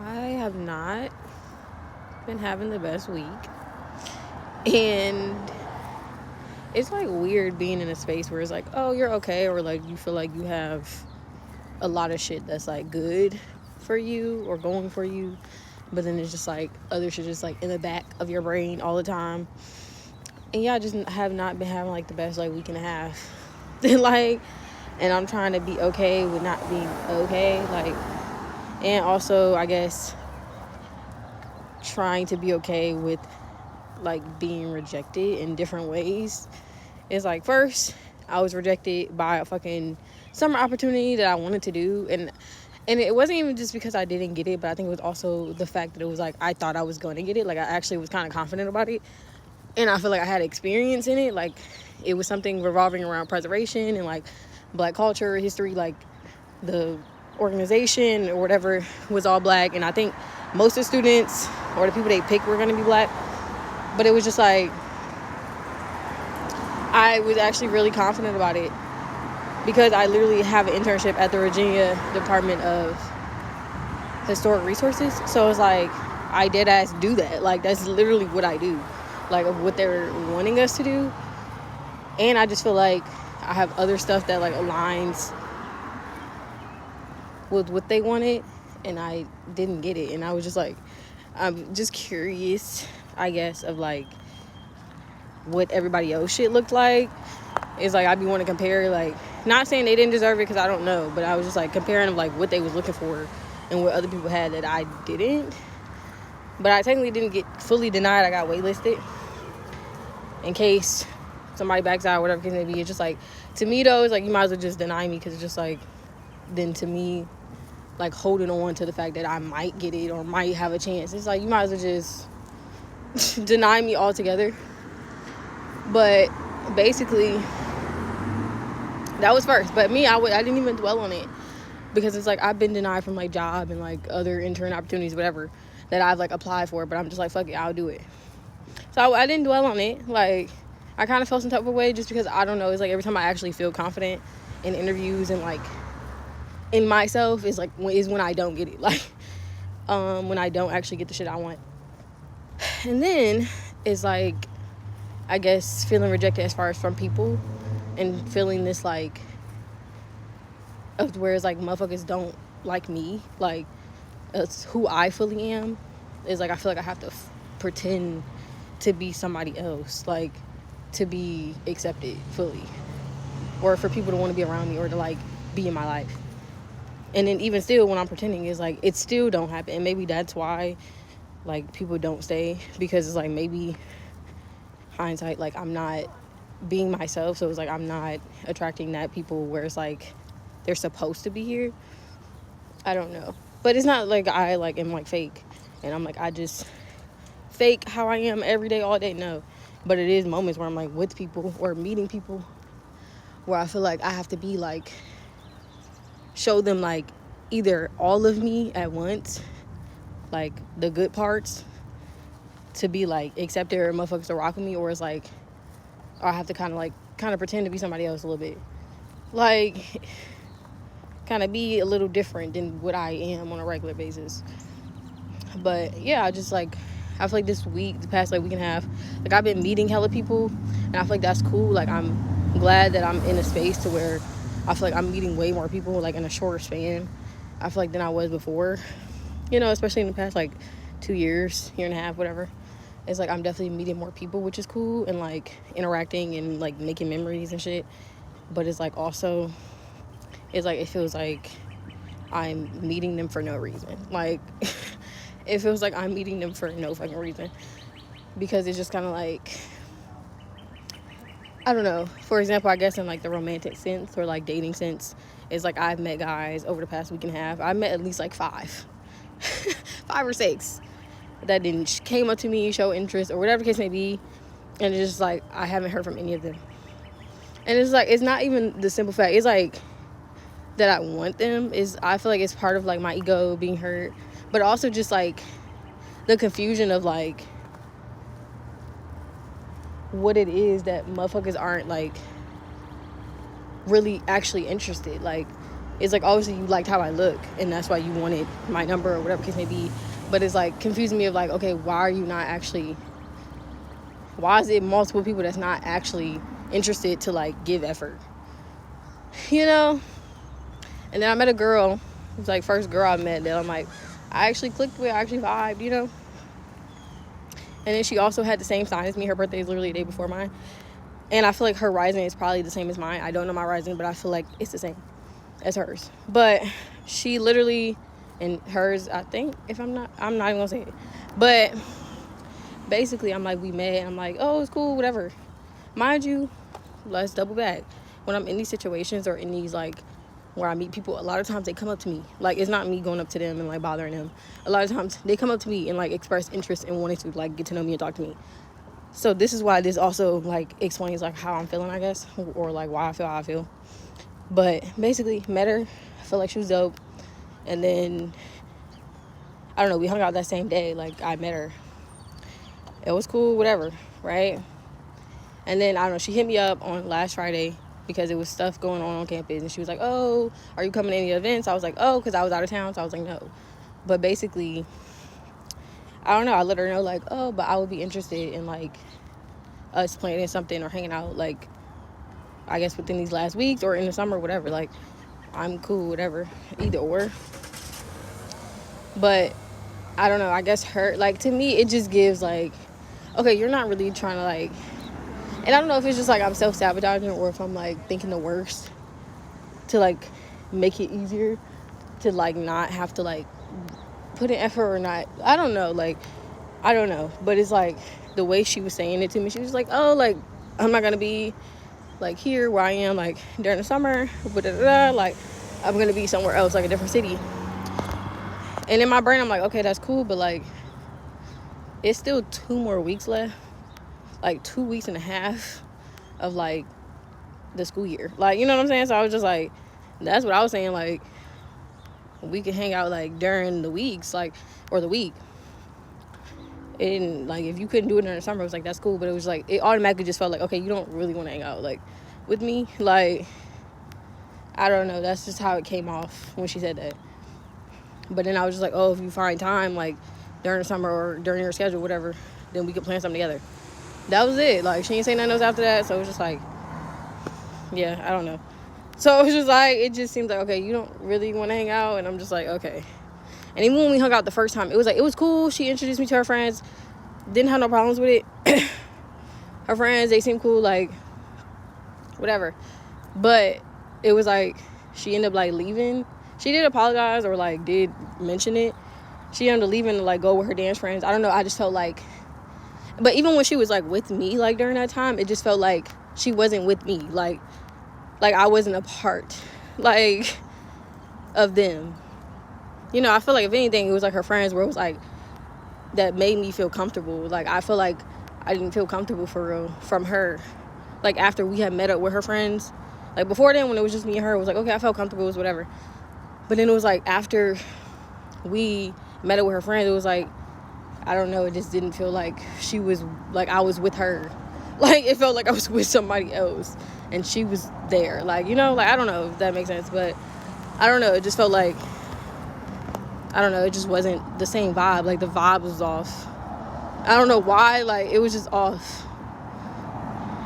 I have not been having the best week. And it's like weird being in a space where it's like, oh, you're okay, or like you feel like you have a lot of shit that's like good for you or going for you. But then it's just like other shit just like in the back of your brain all the time. And yeah, I just have not been having like the best like week and a half. Like, and I'm trying to be okay with not being okay. Like, and also, I guess, trying to be okay with like being rejected in different ways. It's like, first I was rejected by a fucking summer opportunity that I wanted to do, and it wasn't even just because I didn't get it, but I think it was also the fact that it was like I thought I was going to get it. Like, I actually was kind of confident about it, and I feel like I had experience in it. Like, it was something revolving around preservation and like black culture, history, like the organization or whatever was all black, and I think most of the students or the people they picked were going to be black. But it was just like I was actually really confident about it because I literally have an internship at the Virginia Department of Historic Resources. So it's like I dead ass do that. Like, that's literally what I do, like what they're wanting us to do. And I just feel like I have other stuff that like aligns with what they wanted, and I didn't get it. And I was just like, I'm just curious, I guess, of like what everybody else shit looked like. It's like I'd be wanting to compare, like, not saying they didn't deserve it because I don't know, but I was just like comparing like what they was looking for and what other people had that I didn't. But I technically didn't get fully denied. I got waitlisted in case somebody backs out or whatever case may be. It's just like, to me though, it's like you might as well just deny me, because it's just like, then to me, like holding on to the fact that I might get it or might have a chance, it's like you might as well just deny me altogether. But basically, that was first. But me, I didn't even dwell on it, because it's like I've been denied from like job and like other intern opportunities, whatever, that I've like applied for. But I'm just like, fuck it, I'll do it. So I didn't dwell on it. Like, I kind of felt some type of way just because, I don't know, it's like every time I actually feel confident in interviews and like in myself is like is when I don't get it. Like, when I don't actually get the shit I want. And then it's like, I guess, feeling rejected as far as from people, and feeling this like of where it's like motherfuckers don't like me, like it's who I fully am. Is like I feel like I have to pretend to be somebody else, like to be accepted fully, or for people to want to be around me or to like be in my life. And then even still, when I'm pretending, it's like it still don't happen. And maybe that's why like people don't stay, because it's like maybe hindsight, like I'm not being myself, so it's like I'm not attracting that people where it's like they're supposed to be here. I don't know, but it's not like I like am like fake and I'm like I just fake how I am every day all day. No, but it is moments where I'm like with people or meeting people where I feel like I have to be like, show them like either all of me at once, like the good parts, to be like accepted or motherfuckers to rock with me, or it's like, or I have to kind of pretend to be somebody else a little bit, like kind of be a little different than what I am on a regular basis. But yeah, I just like, I feel like the past like week and a half, like I've been meeting hella people, and I feel like that's cool. Like I'm glad that I'm in a space to where I feel like I'm meeting way more people like in a shorter span, I feel like, than I was before, especially in the past like 2 years, year and a half, whatever. It's like I'm definitely meeting more people, which is cool, and like interacting and like making memories and shit. But it's like also, it's like it feels like I'm meeting them for no reason. Like it feels like I'm meeting them for no fucking reason, because it's just kind of like, I don't know. For example, I guess in like the romantic sense or like dating sense, it's like I've met guys over the past week and a half. I've met at least like 5 or 6 that didn't came up to me, show interest or whatever the case may be, and it's just like I haven't heard from any of them. And it's like, it's not even the simple fact, it's like that I want them, is I feel like it's part of like my ego being hurt, but also just like the confusion of like what it is that motherfuckers aren't like really actually interested. Like It's like, obviously you liked how I look, and that's why you wanted my number or whatever case may be. But it's like confusing me of like, okay, why is it multiple people that's not actually interested to like give effort, you know? And then I met a girl, it was like first girl I met that I'm like, I actually clicked with, I actually vibed, you know? And then she also had the same sign as me. Her birthday is literally the day before mine. And I feel like her rising is probably the same as mine. I don't know my rising, but I feel like it's the same as hers. But she literally, and hers, I think, I'm not even gonna say it. But basically, I'm like, we met. I'm like, oh, it's cool, whatever. Mind you, let's double back. When I'm in these situations or in these, like, where I meet people, a lot of times they come up to me. Like, it's not me going up to them and, like, bothering them. A lot of times they come up to me and, like, express interest in wanting to, like, get to know me and talk to me. So this is why this also, like, explains, like, how I'm feeling, I guess. Or, like, why I feel how I feel. But basically, met her. I feel like she was dope. And then, I don't know, we hung out that same day. Like, I met her. It was cool, whatever, right? And then, I don't know, she hit me up on last Friday because it was stuff going on campus. And she was like, oh, are you coming to any events? I was like, oh, because I was out of town. So I was like, no. But basically, I don't know. I let her know, like, oh, but I would be interested in, like, us planning something or hanging out, like, I guess within these last weeks or in the summer, whatever. Like, I'm cool, whatever. Either or. But, I don't know. I guess her, like, to me, it just gives, like, okay, you're not really trying to, like, and I don't know if it's just, like, I'm self-sabotaging or if I'm, like, thinking the worst to, like, make it easier to, like, not have to, like, put in effort or not. I don't know. Like, I don't know. But it's, like, the way she was saying it to me, she was like, oh, like, I'm not going to be, like, here where I am, like, during the summer. Like, I'm going to be somewhere else, like, a different city. And in my brain, I'm like, okay, that's cool. But, like, it's still 2 more weeks left. Like 2 weeks and a half of like the school year, like, you know what I'm saying? So I was just like, that's what I was saying, like, we could hang out like during the weeks, like, or the week. And like, if you couldn't do it during the summer, it was like, that's cool. But it was like, it automatically just felt like, okay, you don't really want to hang out like with me. Like, I don't know, that's just how it came off when she said that. But then I was just like, oh, if you find time like during the summer or during your schedule, whatever, then we could plan something together. That was it. Like, she didn't say nothing else after that. So it was just like, yeah, I don't know. So it was just like, it just seemed like, okay, you don't really want to hang out. And I'm just like, okay. And even when we hung out the first time, it was like, it was cool. She introduced me to her friends. Didn't have no problems with it. Her friends, they seemed cool, like, whatever. But it was like, she ended up, like, leaving. She did apologize or, like, did mention it. She ended up leaving to, like, go with her dance friends. I don't know. I just felt like, but even when she was, like, with me, like, during that time, it just felt like she wasn't with me. Like I wasn't a part, like, of them. You know, I feel like, if anything, it was, like, her friends where it was, like, that made me feel comfortable. Like, I feel like I didn't feel comfortable for real from her. Like, after we had met up with her friends. Like, before then, when it was just me and her, it was like, okay, I felt comfortable, it was whatever. But then it was, like, after we met up with her friends, it was, like, I don't know, it just didn't feel like she was, like, I was with her. Like, it felt like I was with somebody else and she was there. Like, you know, like, I don't know if that makes sense, but I don't know, it just felt like, I don't know, it just wasn't the same vibe. Like, the vibe was off. I don't know why, like, it was just off.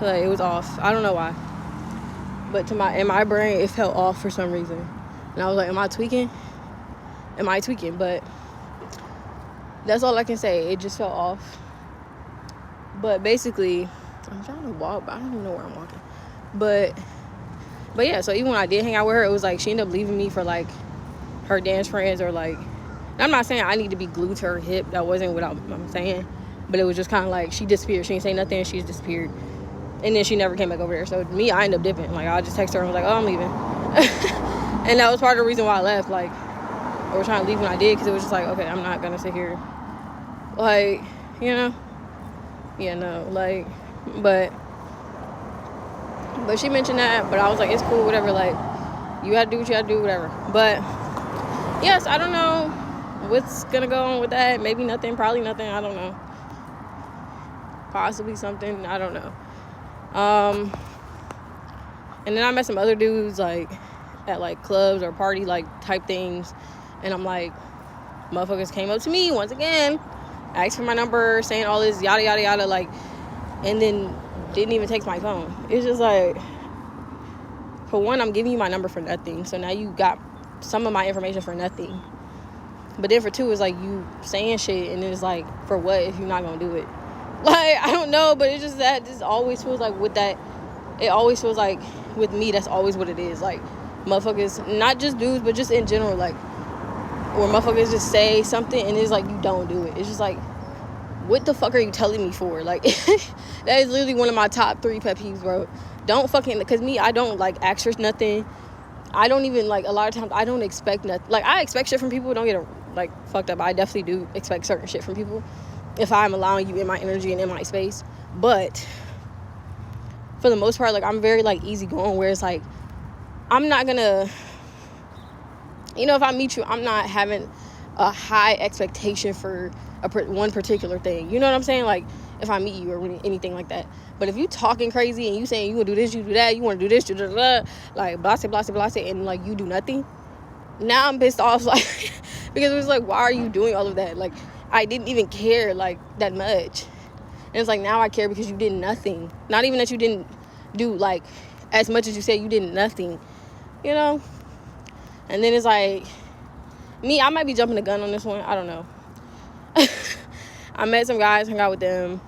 Like, it was off. I don't know why. But in my brain, it felt off for some reason. And I was like, am I tweaking? But that's all I can say. It just felt off. But basically, I'm trying to walk, but I don't even know where I'm walking. But yeah, so even when I did hang out with her, it was like she ended up leaving me for, like, her dance friends, or, like, I'm not saying I need to be glued to her hip. That wasn't what I'm saying. But it was just kind of like, she disappeared. She didn't say nothing. She just disappeared. And then she never came back over there. So me, I ended up dipping. Like, I just texted her and was like, oh, I'm leaving. And that was part of the reason why I left. Like, I was trying to leave when I did, because it was just like, okay, I'm not going to sit here. Like, you know? Yeah, no. Like, but she mentioned that. But I was like, it's cool, whatever. Like, you got to do what you got to do, whatever. But, yes, I don't know what's going to go on with that. Maybe nothing. Probably nothing. I don't know. Possibly something. I don't know. And then I met some other dudes, like, at like clubs or party like type things, and I'm like, motherfuckers came up to me once again, asked for my number, saying all this yada yada yada, like, and then didn't even text my phone. It's just like, for one, I'm giving you my number for nothing, so now you got some of my information for nothing. But then for two, it's like you saying shit, and then it's like, for what if you're not gonna do it? Like, I don't know, but it's just that this always feels like with that, it always feels like with me, that's always what it is. Like, motherfuckers, not just dudes, but just in general, like, where motherfuckers just say something and it's like you don't do it. It's just like, what the fuck are you telling me for? Like, that is literally one of my top 3 pet peeves, bro. Don't fucking, because me, I don't like ask for nothing. I don't even, like, a lot of times I don't expect nothing. Like, I expect shit from people. Don't get it like fucked up. I definitely do expect certain shit from people if I'm allowing you in my energy and in my space. But for the most part, like, I'm very like easygoing, where it's like, I'm not gonna, you know, if I meet you, I'm not having a high expectation for one particular thing. You know what I'm saying? Like, if I meet you or anything like that. But if you talking crazy and you saying you gonna do this, you do that, you want to do this, you do that, like, blase, blase, blase, and like you do nothing, now I'm pissed off. Like, because it was like, why are you doing all of that? Like, I didn't even care like that much. And it's like, now I care because you did nothing. Not even that you didn't do like as much as you said, you did nothing, you know? And then it's like, me, I might be jumping the gun on this one. I don't know. I met some guys, hung out with them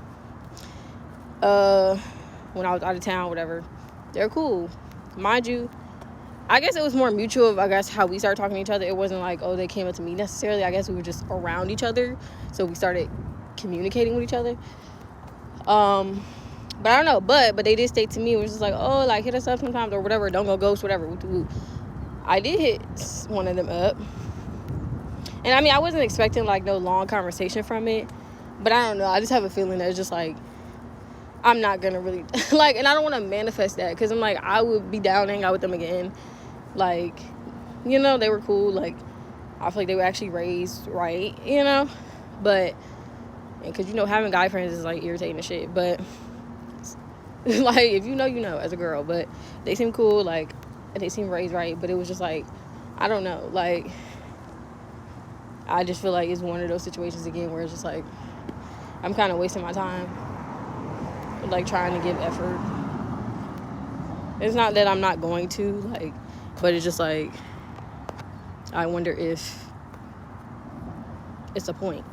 when I was out of town, whatever. They're cool. Mind you, I guess it was more mutual of, I guess, how we started talking to each other. It wasn't like, oh, they came up to me necessarily. I guess we were just around each other, so we started communicating with each other. But I don't know. But they did state to me, it was just like, oh, like, hit us up sometimes or whatever. Don't go ghost, whatever. I did hit one of them up. And I mean, I wasn't expecting like no long conversation from it. But I don't know. I just have a feeling that it's just like, I'm not going to really, like, and I don't want to manifest that. Because I'm like, I would be down to hang out with them again. Like, you know, they were cool. Like, I feel like they were actually raised right, you know. But, because, you know, having guy friends is like irritating as shit. But, like, if you know as a girl. But they seem cool. Like, they seem raised right. But it was just like, I don't know. Like, I just feel like it's one of those situations again where it's just like, I'm kind of wasting my time, like, trying to give effort. It's not that I'm not going to, like, but it's just like, I wonder if it's a point.